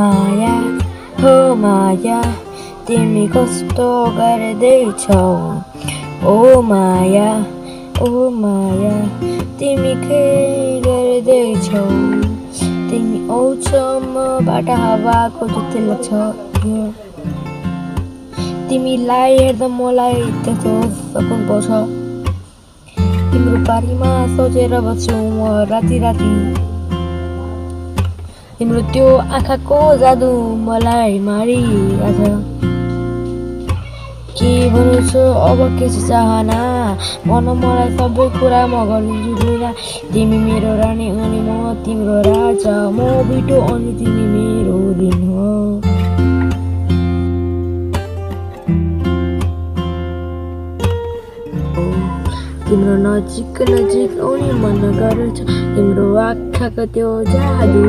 माया हो माया तिमी कस्तो गर्दैछौ ओ माया तिमी के गर्दैछौ तिमी आउँछौ मबाट हावाको जस्तै लाग्छ तिमीलाई हेर्दा मलाई त्यस्तो सकुन पाउँछ तिम्रो बारेमा सोचेर बस्छु म राति राति तिम्रो त्यो आँखाको जादु मलाई मारिरहेछ के भन्नु छ अब के छ चाहना भन मलाई सबै कुरा म गरिदिन्छु दुईना तिमी मेरो रानी अनि म तिम्रो राजा म बिटो अनि तिमी मेरो दिन हो तिम्रो नजिक आउने मन गर्छ तिम्रो आँखाको त्यो जादु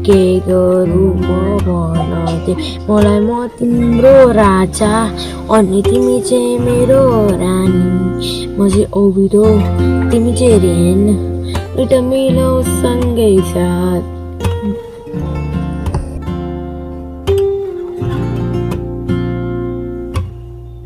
के गरौँ म भन मलाई म तिम्रो राजा अनि तिमी चाहिँ मेरो रानी म चाहिँ औबिदो तिमी चाहिँ रेन एउटा मिलाउ सँगै साथ